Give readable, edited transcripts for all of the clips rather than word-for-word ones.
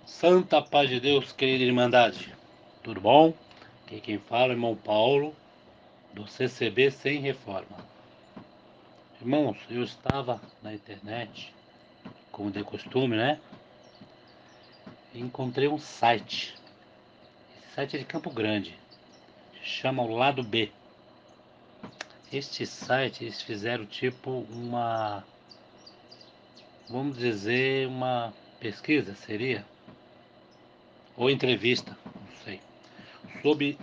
Santa paz de Deus, querida Irmandade. Tudo bom? Aqui quem fala é o irmão Paulo, do CCB Sem Reforma. Irmãos, eu estava na internet, como de costume, né? E encontrei um site. Esse site é de Campo Grande. Chama o Lado B. Este site, eles fizeram tipo vamos dizer, uma pesquisa, seria? Ou entrevista, não sei. Sobre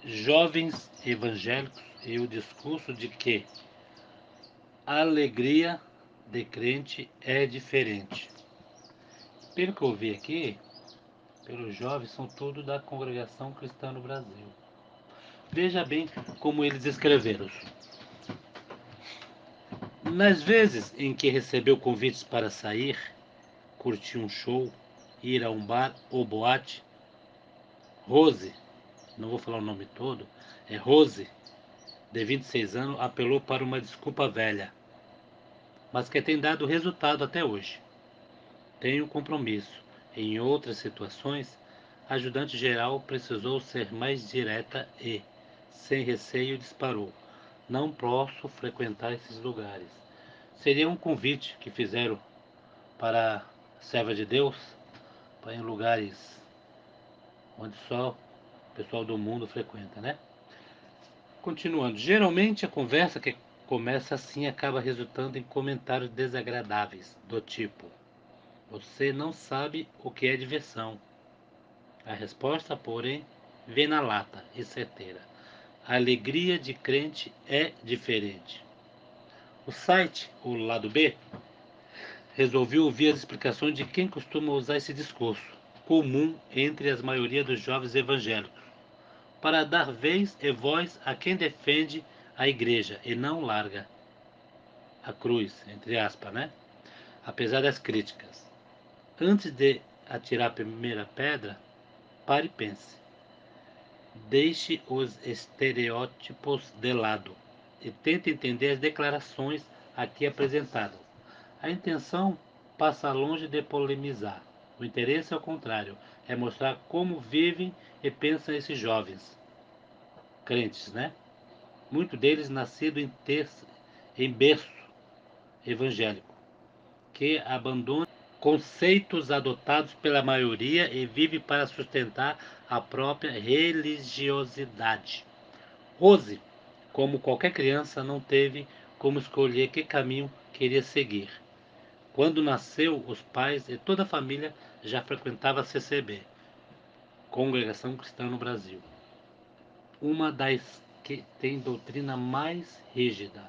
jovens evangélicos e o discurso de que a alegria de crente é diferente. Pelo que eu vi aqui, pelos jovens, são todos da congregação cristã no Brasil. Veja bem como eles escreveram. Nas vezes em que recebeu convites para sair, curtir um show, ir a um bar ou boate, Rose, não vou falar o nome todo, é Rose, de 26 anos, apelou para uma desculpa velha, mas que tem dado resultado até hoje. Tenho compromisso. Em outras situações, a ajudante geral precisou ser mais direta e, sem receio, disparou: não posso frequentar esses lugares. Seria um convite que fizeram para a serva de Deus, para ir em lugares onde só o pessoal do mundo frequenta, né? Continuando, geralmente a conversa que começa assim acaba resultando em comentários desagradáveis, do tipo: você não sabe o que é diversão. A resposta, porém, vem na lata e certeira: a alegria de crente é diferente. O site, o lado B, resolveu ouvir as explicações de quem costuma usar esse discurso, comum entre a maioria dos jovens evangélicos, para dar vez e voz a quem defende a igreja e não larga a cruz, entre aspas, né? Apesar das críticas. Antes de atirar a primeira pedra, pare e pense. Deixe os estereótipos de lado e tente entender as declarações aqui apresentadas. A intenção passa longe de polemizar. O interesse, ao contrário, é mostrar como vivem e pensam esses jovens crentes, né? Muitos deles nascidos em berço evangélico, que abandonam conceitos adotados pela maioria e vivem para sustentar a própria religiosidade. Rose, como qualquer criança, não teve como escolher que caminho queria seguir. Quando nasceu, os pais e toda a família já frequentavam a CCB, Congregação Cristã no Brasil, uma das que tem doutrina mais rígida.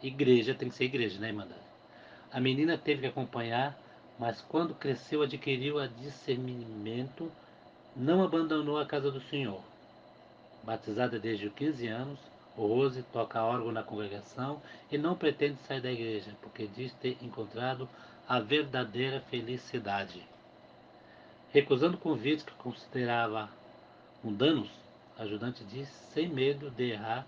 Igreja tem que ser igreja, né, irmã? A menina teve que acompanhar, mas quando cresceu adquiriu a discernimento, não abandonou a casa do Senhor. Batizada desde os 15 anos, Rose toca órgão na congregação e não pretende sair da igreja, porque diz ter encontrado a verdadeira felicidade. Recusando convites que considerava mundanos, a ajudante diz, sem medo de errar,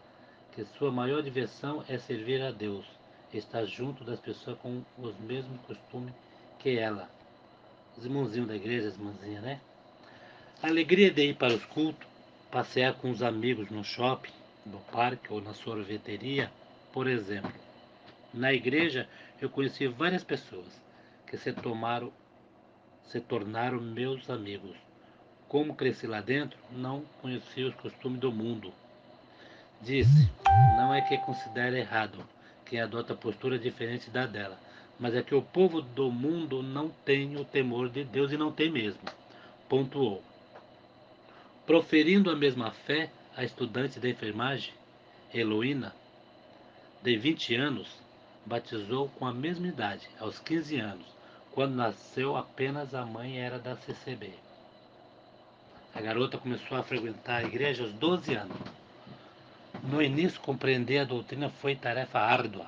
que sua maior diversão é servir a Deus, estar junto das pessoas com os mesmos costumes que ela. Os irmãozinhos da igreja, as irmãzinhas, né? A alegria de ir para os cultos, passear com os amigos no shopping, no parque ou na sorveteria, por exemplo. Na igreja, eu conheci várias pessoas que se tornaram meus amigos. Como cresci lá dentro, não conhecia os costumes do mundo. Disse, não é que considere errado quem adota postura diferente da dela, mas é que o povo do mundo não tem o temor de Deus e não tem mesmo. Pontuou. Proferindo a mesma fé, a estudante da enfermagem, Heloína, de 20 anos, batizou com a mesma idade, aos 15 anos. Quando nasceu, apenas a mãe era da CCB. A garota começou a frequentar a igreja aos 12 anos. No início, compreender a doutrina foi tarefa árdua.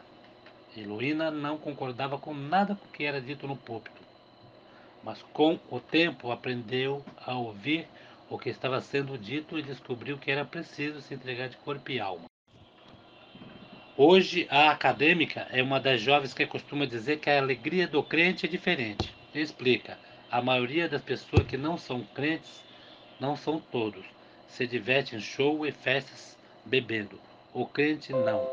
Heloína não concordava com nada com o que era dito no púlpito, mas com o tempo aprendeu a ouvir o que estava sendo dito e descobriu que era preciso se entregar de corpo e alma. Hoje, a acadêmica é uma das jovens que costuma dizer que a alegria do crente é diferente. Explica. A maioria das pessoas que não são crentes, não são todos, se diverte em show e festas bebendo. O crente não.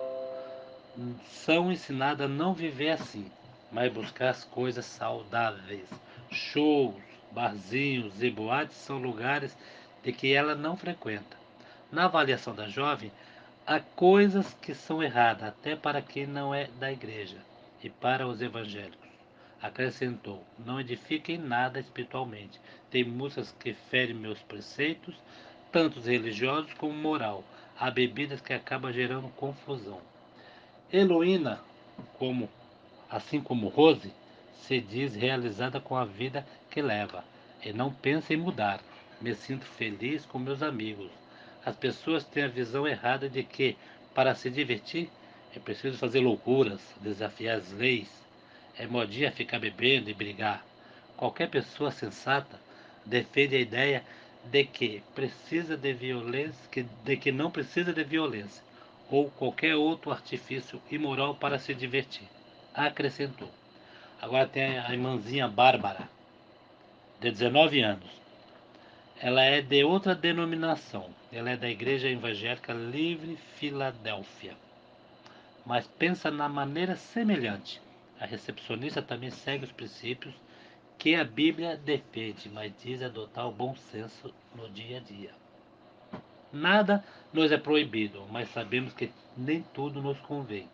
São ensinados a não viver assim, mas buscar as coisas saudáveis. Shows, barzinhos e boates são lugares de que ela não frequenta. Na avaliação da jovem, há coisas que são erradas até para quem não é da igreja e para os evangélicos. Acrescentou: não edifica em nada espiritualmente. Tem músicas que ferem meus preceitos, tanto religiosos como moral. Há bebidas que acabam gerando confusão. Heloína, como, assim como Rose, se diz realizada com a vida que leva e não pensa em mudar. Me sinto feliz com meus amigos. As pessoas têm a visão errada de que, para se divertir, é preciso fazer loucuras, desafiar as leis. É modinha ficar bebendo e brigar. Qualquer pessoa sensata defende a ideia de que não precisa de violência ou qualquer outro artifício imoral para se divertir. Acrescentou. Agora tem a irmãzinha Bárbara, de 19 anos. Ela é de outra denominação. Ela é da Igreja Evangélica Livre Filadélfia, mas pensa na maneira semelhante. A recepcionista também segue os princípios que a Bíblia defende, mas diz adotar o bom senso no dia a dia. Nada nos é proibido, mas sabemos que nem tudo nos convém.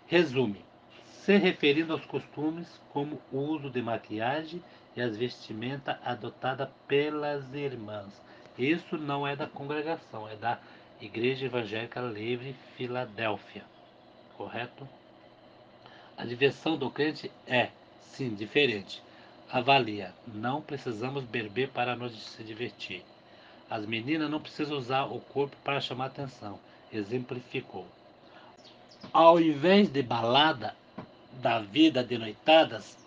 Resume: se referindo aos costumes como o uso de maquiagem e as vestimentas adotadas pelas irmãs. Isso não é da congregação, é da Igreja Evangélica Livre Filadélfia, correto? A diversão do crente é, sim, diferente. Avalia: não precisamos beber para nos se divertir. As meninas não precisam usar o corpo para chamar atenção. Exemplificou. Ao invés de balada da vida de noitadas,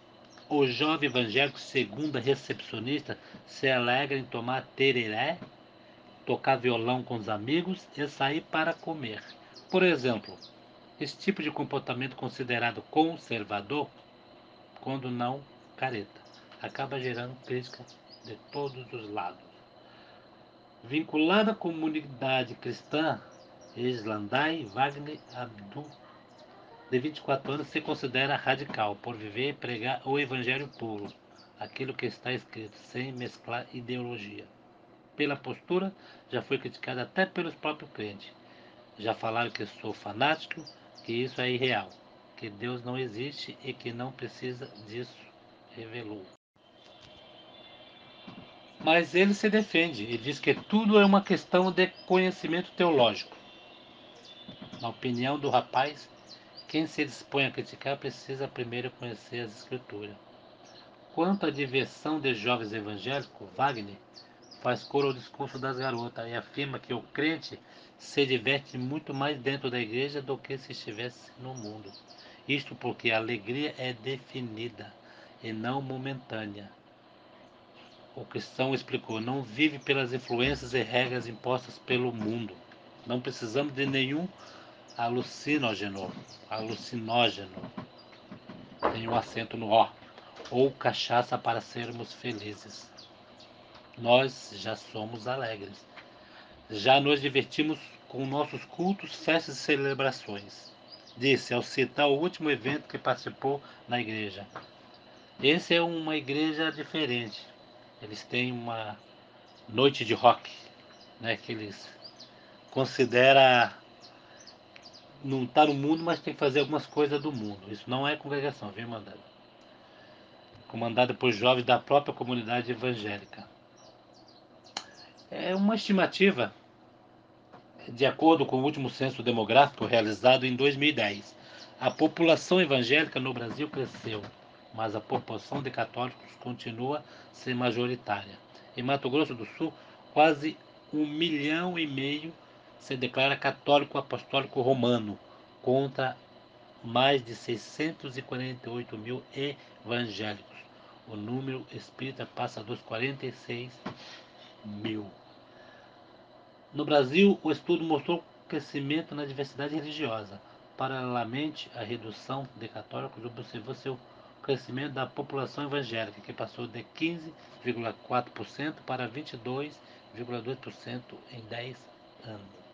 o jovem evangélico, segundo a recepcionista, se alegra em tomar tereré, tocar violão com os amigos e sair para comer. Por exemplo, esse tipo de comportamento considerado conservador, quando não careta, acaba gerando crítica de todos os lados. Vinculada à comunidade cristã, Islandai Wagner Abdu, de 24 anos, se considera radical por viver e pregar o evangelho puro, aquilo que está escrito, sem mesclar ideologia. Pela postura, já foi criticada até pelos próprios crentes. Já falaram que sou fanático, que isso é irreal, que Deus não existe e que não precisa disso, revelou. Mas ele se defende e diz que tudo é uma questão de conhecimento teológico. Na opinião do rapaz, quem se dispõe a criticar precisa primeiro conhecer as escrituras. Quanto à diversão de jovens evangélicos, Wagner faz coro ao discurso das garotas e afirma que o crente se diverte muito mais dentro da igreja do que se estivesse no mundo. Isto porque a alegria é definida e não momentânea. O cristão explicou: não vive pelas influências e regras impostas pelo mundo. Não precisamos de nenhum alucinógeno, tem um acento no O, ou cachaça para sermos felizes. Nós já somos alegres. Já nos divertimos com nossos cultos, festas e celebrações. Disse ao citar o último evento que participou na igreja. Esse é uma igreja diferente. Eles têm uma noite de rock, né, que eles consideram não estar no mundo, mas tem que fazer algumas coisas do mundo. Isso não é congregação, viu, mandado? Comandada por jovens da própria comunidade evangélica. É uma estimativa, de acordo com o último censo demográfico realizado em 2010. A população evangélica no Brasil cresceu, mas a proporção de católicos continua a ser majoritária. Em Mato Grosso do Sul, quase 1,5 milhão se declara católico apostólico romano, contra mais de 648 mil evangélicos. O número espírita passa dos 46 mil. No Brasil, o estudo mostrou crescimento na diversidade religiosa. Paralelamente à redução de católicos, observou-se o crescimento da população evangélica, que passou de 15,4% para 22,2% em 10 anos.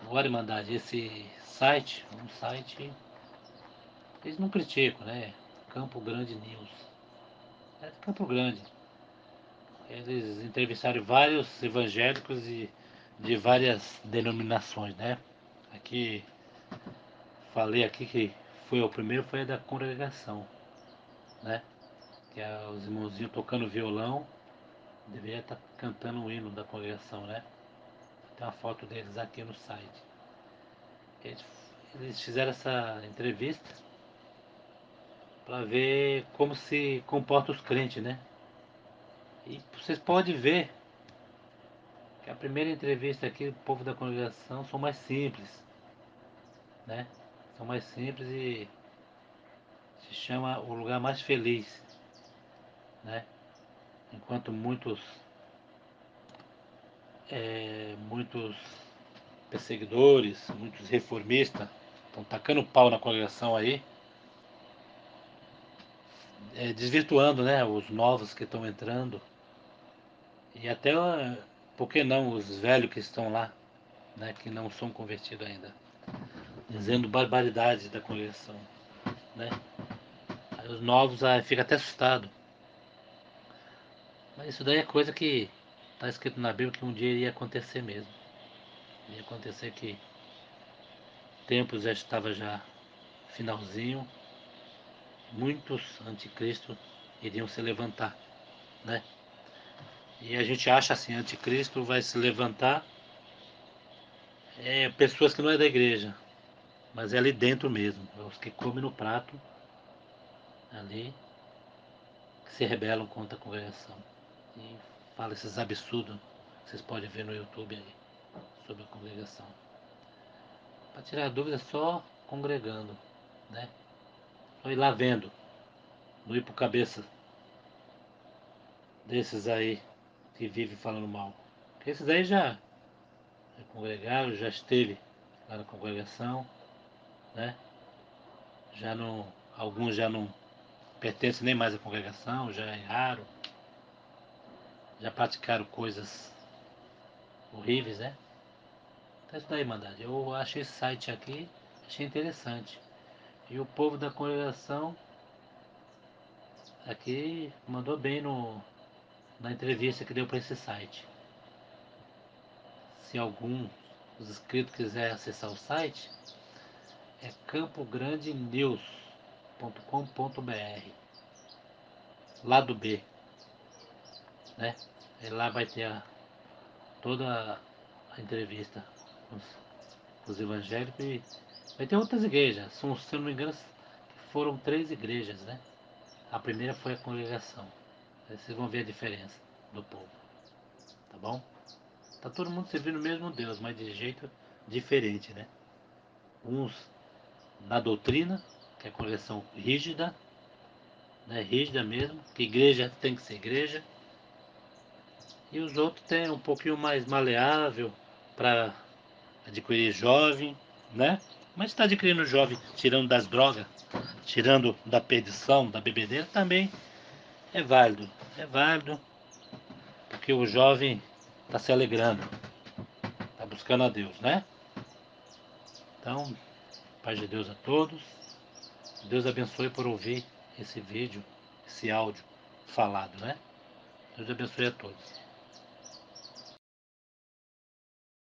Agora, Irmandade, esse site, um site, eles não criticam, né? Campo Grande News. É de Campo Grande. Eles entrevistaram vários evangélicos e de várias denominações, né? Aqui, falei aqui que foi o primeiro, foi a da congregação, né? Que é os irmãozinhos tocando violão, deveria estar cantando o hino da congregação, né? Tem uma foto deles aqui no site. Eles, eles fizeram essa entrevista para ver como se comportam os crentes, né? E vocês podem ver que a primeira entrevista aqui, o povo da congregação são mais simples, né? São mais simples e se chama o lugar mais feliz, né? Enquanto muitos perseguidores, muitos reformistas estão tacando pau na congregação aí, desvirtuando, né, os novos que estão entrando e até, por que não, os velhos que estão lá, né, que não são convertidos ainda, dizendo barbaridades da congregação, né? Aí os novos ficam até assustados. Mas isso daí é coisa que está escrito na Bíblia que um dia iria acontecer mesmo. Ia acontecer que o tempo já estava já finalzinho, muitos anticristos iriam se levantar, né? E a gente acha assim, anticristo vai se levantar, pessoas que não é da igreja, mas é ali dentro mesmo, é os que comem no prato, ali, que se rebelam contra a congregação. E fala esses absurdos que vocês podem ver no YouTube aí, sobre a congregação. Para tirar dúvida só congregando, né? Só ir lá vendo, não ir por cabeça desses aí que vivem falando mal. Porque esses aí já congregaram, já esteve lá na congregação, né? Já não, alguns já não pertencem nem mais à congregação, já erraram, já praticaram coisas horríveis, né? Então isso daí, Mandade. Eu achei esse site aqui, achei interessante. E o povo da congregação aqui mandou bem na entrevista que deu para esse site. Se algum dos inscritos quiser acessar o site, é campograndenews.com.br, lado B, né? E lá vai ter toda a entrevista com os evangélicos e vai ter outras igrejas. São, se eu não me engano, foram 3 igrejas, né? A primeira foi a congregação. Aí vocês vão ver a diferença do povo, tá bom? Tá todo mundo servindo o mesmo Deus, mas de jeito diferente, né? Uns na doutrina, que é a congregação rígida, né? Rígida mesmo, que igreja tem que ser igreja. E os outros têm um pouquinho mais maleável para adquirir jovem, né? Mas está adquirindo jovem, tirando das drogas, tirando da perdição, da bebedeira, também é válido. É válido, porque o jovem está se alegrando, está buscando a Deus, né? Então, paz de Deus a todos. Deus abençoe por ouvir esse vídeo, esse áudio falado, né? Deus abençoe a todos.